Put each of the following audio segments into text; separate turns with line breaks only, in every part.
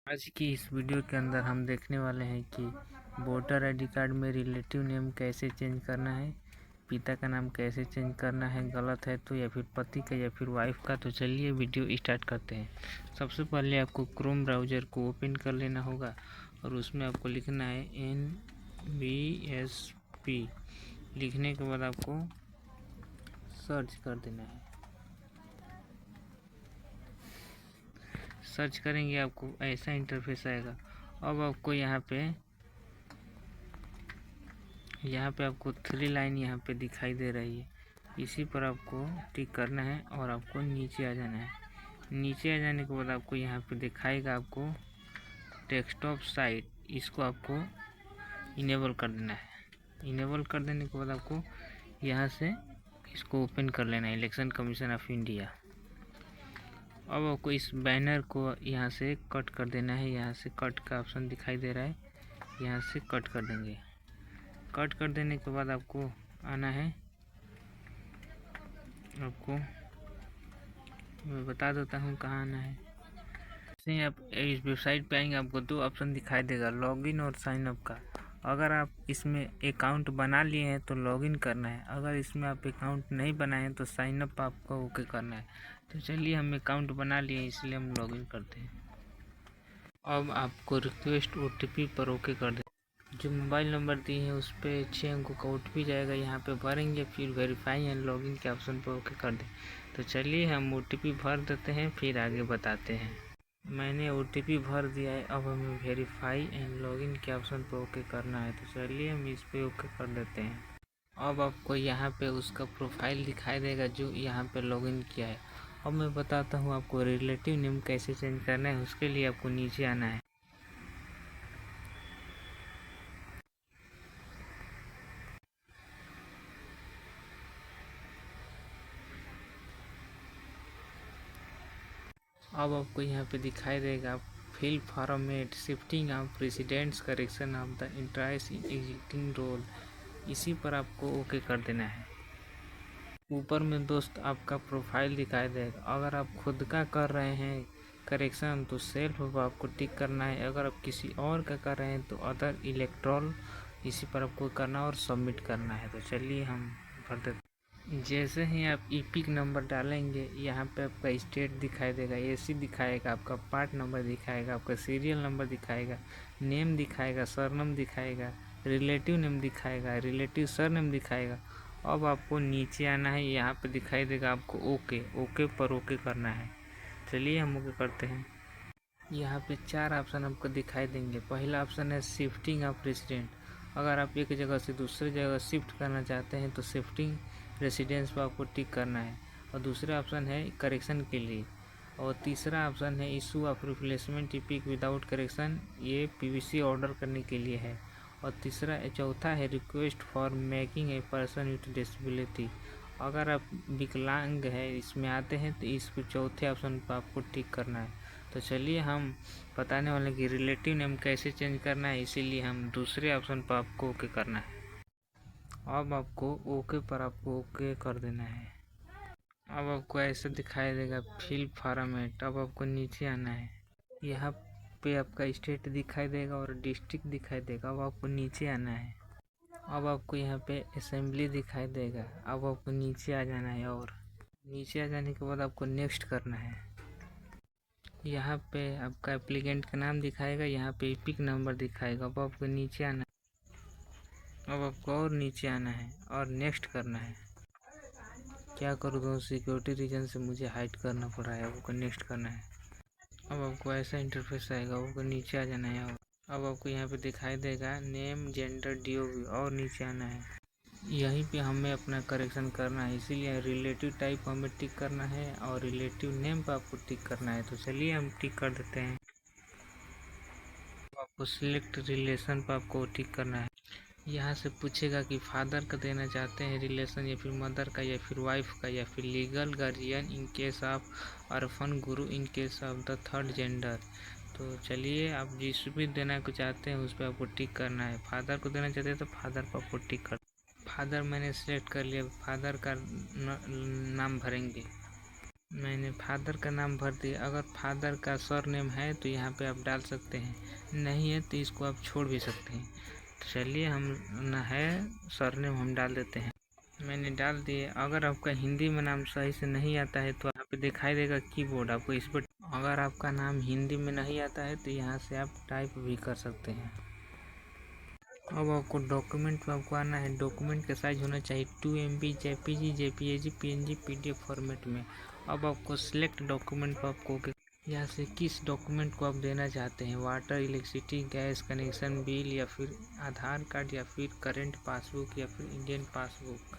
आज की इस वीडियो के अंदर हम देखने वाले हैं कि वोटर आईडी कार्ड में रिलेटिव नेम कैसे चेंज करना है, पिता का नाम कैसे चेंज करना है, गलत है तो, या फिर पति का या फिर वाइफ का। तो चलिए वीडियो स्टार्ट करते हैं। सबसे पहले आपको क्रोम ब्राउज़र को ओपन कर लेना होगा और उसमें आपको लिखना है NVSP। लिखने के बाद आपको सर्च कर देना है। सर्च करेंगे आपको ऐसा इंटरफेस आएगा। अब आपको यहाँ पे आपको 3 लाइन यहाँ पे दिखाई दे रही है, इसी पर आपको टिक करना है और आपको नीचे आ जाना है। नीचे आ जाने के बाद आपको यहाँ पे दिखाएगा आपको डेस्कटॉप साइट, इसको आपको इनेबल कर देना है। इनेबल कर देने के बाद आपको यहाँ से इसको ओपन कर लेना है, इलेक्शन कमीशन ऑफ इंडिया। अब आपको इस बैनर को यहाँ से कट कर देना है। यहाँ से कट का ऑप्शन दिखाई दे रहा है, यहाँ से कट कर देंगे। कट कर देने के बाद आपको आना है, आपको मैं बता देता हूँ कहाँ आना है। जैसे आप इस वेबसाइट पे आएंगे आपको 2 ऑप्शन दिखाई देगा, लॉगिन और साइन अप का। अगर आप इसमें अकाउंट बना लिए हैं तो लॉगिन करना है, अगर इसमें आप अकाउंट नहीं बनाए हैं तो साइन अप आपको ओके करना है। तो चलिए हम अकाउंट बना लिए इसलिए हम लॉगिन करते हैं। अब आपको रिक्वेस्ट OTP पर ओके कर दें। जो मोबाइल नंबर दिए हैं उस पर 6 अंकों का OTP जाएगा, यहाँ पे भरेंगे, फिर वेरीफाई एंड लॉगिन के ऑप्शन पर ओके कर दें। तो चलिए हम OTP भर देते हैं, फिर आगे बताते हैं। मैंने OTP भर दिया है, अब हमें वेरीफाई एंड लॉगिन के ऑप्शन पर ओके करना है। तो चलिए हम इस पर ओके कर देते हैं। अब आपको यहाँ पे उसका प्रोफाइल दिखाई देगा जो यहाँ पे लॉगिन किया है। अब मैं बताता हूँ आपको रिलेटिव नेम कैसे चेंज करना है। उसके लिए आपको नीचे आना है। अब आपको यहाँ पे दिखाई देगा fill format shifting of residents correction of the interest in existing roll, इसी पर आपको ओके कर देना है। ऊपर में दोस्त आपका प्रोफाइल दिखाई देगा। अगर आप खुद का कर रहे हैं करेक्शन तो सेल्फ पर आपको टिक करना है, अगर आप किसी और का कर रहे हैं तो अदर इलेक्ट्रॉल, इसी पर आपको करना और सबमिट करना है। तो चलिए हम भर देते। जैसे ही आप ईपिक नंबर डालेंगे यहाँ पे आपका स्टेट दिखाई देगा, AC दिखाएगा, आपका पार्ट नंबर दिखाएगा, आपका सीरियल नंबर दिखाएगा, नेम दिखाएगा, सरनेम दिखाएगा, रिलेटिव नेम दिखाएगा, रिलेटिव सरनेम दिखाएगा। अब आपको नीचे आना है, यहाँ पे दिखाई देगा आपको ओके पर ओके करना है। चलिए हम ओके करते हैं। यहाँ पे 4 ऑप्शन आपको दिखाई देंगे। पहला ऑप्शन है शिफ्टिंग ऑफ रेसिडेंट, अगर आप एक जगह से दूसरी जगह शिफ्ट करना चाहते हैं तो शिफ्टिंग रेसिडेंस पर आपको टिक करना है। और दूसरा ऑप्शन है करेक्शन के लिए। और तीसरा ऑप्शन है इशू ऑफ रिप्लेसमेंट टिपिक विदाउट करेक्शन, ये PVC ऑर्डर करने के लिए है। और चौथा है request for making a person with disability, अगर आप विकलांग है इसमें आते हैं तो इस चौथे ऑप्शन पर आपको टिक करना है। तो चलिए हम बताने वाले कि रिलेटिव नेम कैसे चेंज करना है, इसीलिए हम दूसरे ऑप्शन पर आपको ओके करना है। अब आपको ओके पर आपको ओके कर देना है। अब आपको ऐसा दिखाई देगा फिल फॉर्मेट। अब आपको नीचे आना है, यहाँ पे आपका स्टेट दिखाई देगा और डिस्ट्रिक्ट दिखाई देगा। अब आपको नीचे आना है। अब आपको यहाँ पे असेंबली दिखाई देगा। अब आपको नीचे आ जाना है और नीचे आ जाने के बाद आपको नेक्स्ट करना है। यहाँ पे आपका एप्लीकेंट का नाम दिखाएगा, यहाँ पे ईपिक नंबर दिखाएगा। अब आपको नीचे आना है। अब आपको और नीचे आना है और नेक्स्ट करना है। क्या करूँ दोस्तों, सिक्योरिटी रीजन से मुझे हाइड करना पड़ा है। आपको नेक्स्ट करना है। अब आपको ऐसा इंटरफेस आएगा, आपको नीचे आ जाना है। अब आपको यहाँ पे दिखाई देगा नेम जेंडर DOB और नीचे आना है। यहीं पे हमें अपना करेक्शन करना है, इसीलिए रिलेटिव टाइप हमें टिक करना है और रिलेटिव नेम पर आपको टिक करना है। तो चलिए हम टिक कर देते हैं। आपको सिलेक्ट रिलेशन पर आपको टिक करना है। यहाँ से पूछेगा कि फादर का देना चाहते हैं रिलेशन, या फिर मदर का, या फिर वाइफ का, या फिर legal guardian in case of orphan, guru in case of the third gender. तो चलिए आप जिस भी देना को चाहते हैं उस पर आपको टिक करना है। फादर को देना चाहते हैं तो फादर पर आपको टिक कर। फादर मैंने सेलेक्ट कर लिया, फादर का नाम भरेंगे। मैंने फादर का नाम भर दिया। अगर फादर का सरनेम है तो यहाँ पे आप डाल सकते हैं, नहीं है तो इसको आप छोड़ भी सकते हैं। तो चलिए हम न है सरनेम हम डाल देते हैं। मैंने डाल दिए। अगर आपका हिंदी में नाम सही से नहीं आता है तो यहाँ पे दिखाई देगा कीबोर्ड, आपको इस पर अगर आपका नाम हिंदी में नहीं आता है तो यहाँ से आप टाइप भी कर सकते हैं। अब आपको डॉक्यूमेंट में आपको आना है। डॉक्यूमेंट का साइज होना चाहिए 2 MB JPG JPEG PNG PDF format में। अब आपको सिलेक्ट डॉक्यूमेंट पर आपको यहाँ से किस डॉक्यूमेंट को आप देना चाहते हैं, water, electricity, gas connection bill, या फिर आधार कार्ड, या फिर करंट पासबुक, या फिर इंडियन पासबुक,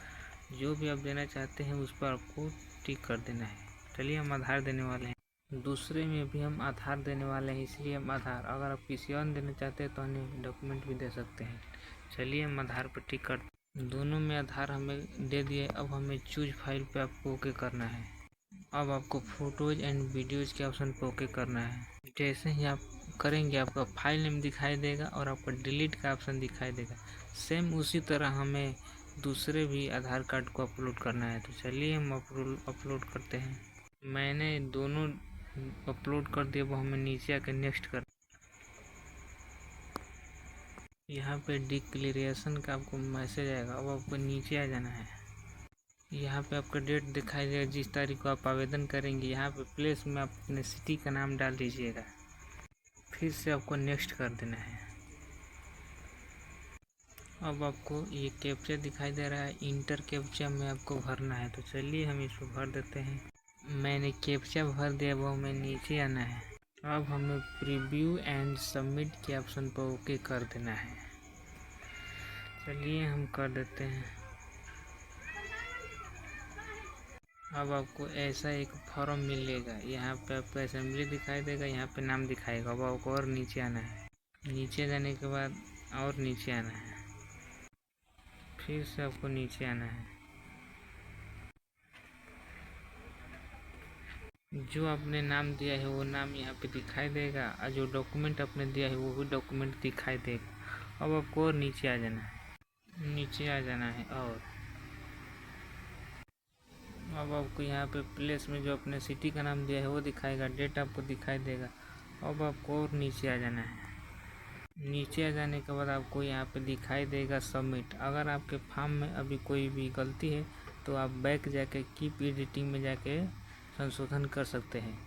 जो भी आप देना चाहते हैं उस पर आपको टिक कर देना है। चलिए हम आधार देने वाले हैं। दूसरे में भी हम आधार देने वाले हैं, इसलिए हम आधार। अगर आप किसी और देना चाहते हैं तो अन्य डॉक्यूमेंट भी दे सकते हैं। चलिए हम आधार पर टिक कर, दोनों में आधार हमें दे दिए। अब हमें चूज फाइल पे आपको ओके करना है। अब आपको फोटोज एंड वीडियोज के ऑप्शन पर ओके करना है। जैसे ही आप करेंगे आपका फाइल नेम दिखाई देगा और आपका डिलीट का ऑप्शन दिखाई देगा। सेम उसी तरह हमें दूसरे भी आधार कार्ड को अपलोड करना है। तो चलिए हम अपलोड करते हैं। मैंने दोनों अपलोड कर दिया। वो हमें नीचे आकर नेक्स्ट कर, यहाँ पे डिक्लेरेशन का आपको मैसेज आएगा। अब आपको नीचे आ जाना है। यहाँ पे आपका डेट दिखाई देगा, जिस तारीख को आप आवेदन करेंगे। यहाँ पे प्लेस में आप अपने सिटी का नाम डाल दीजिएगा। फिर से आपको नेक्स्ट कर देना है। अब आपको ये कैप्चा दिखाई दे रहा है, इंटर कैप्चा में आपको भरना है। तो चलिए हम इसको भर देते हैं। मैंने कैप्चा भर दिया। वो हमें नीचे आना है। अब हमें प्रीव्यू एंड सबमिट के ऑप्शन पर ओके कर देना है। चलिए हम कर देते हैं। अब आपको ऐसा एक फॉर्म मिलेगा। यहाँ पे आपको असेंबली दिखाई देगा, यहाँ पे नाम दिखाएगा। अब आपको और नीचे आना है। नीचे जाने के बाद और नीचे आना है। फिर से आपको नीचे आना है। जो आपने नाम दिया है वो नाम यहाँ पे दिखाई देगा, और जो डॉक्यूमेंट आपने दिया है वो भी डॉक्यूमेंट दिखाई देगा। अब आपको और नीचे आ जाना है। नीचे आ जाना है। और अब आपको यहाँ पे प्लेस में जो अपने सिटी का नाम दिया है वो दिखाएगा, डेट आपको दिखाई देगा। अब आपको और नीचे आ जाना है। नीचे आ जाने के बाद आपको यहाँ पे दिखाई देगा सबमिट। अगर आपके फॉर्म में अभी कोई भी गलती है तो आप बैक जाके कीप एडिटिंग में जाके संशोधन कर सकते हैं।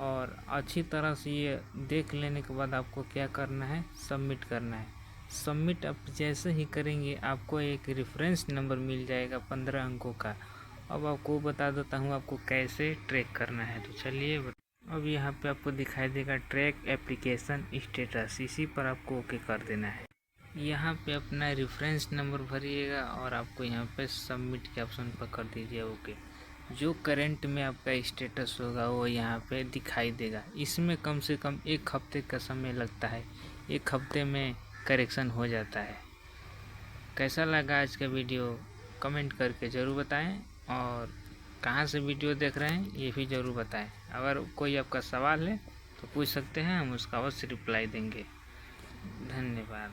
और अच्छी तरह से ये देख लेने के बाद आपको क्या करना है, सबमिट करना है। सबमिट आप जैसे ही करेंगे आपको एक रेफरेंस नंबर मिल जाएगा 15 अंकों का। अब आपको बता देता हूँ आपको कैसे ट्रैक करना है। तो चलिए अब यहाँ पे आपको दिखाई देगा ट्रैक एप्लीकेशन स्टेटस, इसी पर आपको ओके कर देना है। यहाँ पे अपना रेफरेंस नंबर भरिएगा और आपको यहाँ पे सबमिट के ऑप्शन पर कर दीजिए ओके। जो करंट में आपका स्टेटस होगा वो यहाँ पे दिखाई देगा। इसमें कम से कम 1 हफ्ते का समय लगता है। 1 हफ्ते में करेक्शन हो जाता है। कैसा लगा आज का वीडियो कमेंट करके ज़रूर बताएं, और कहाँ से वीडियो देख रहे हैं ये भी ज़रूर बताएं। अगर कोई आपका सवाल है तो पूछ सकते हैं, हम उसका अवश्य रिप्लाई देंगे। धन्यवाद।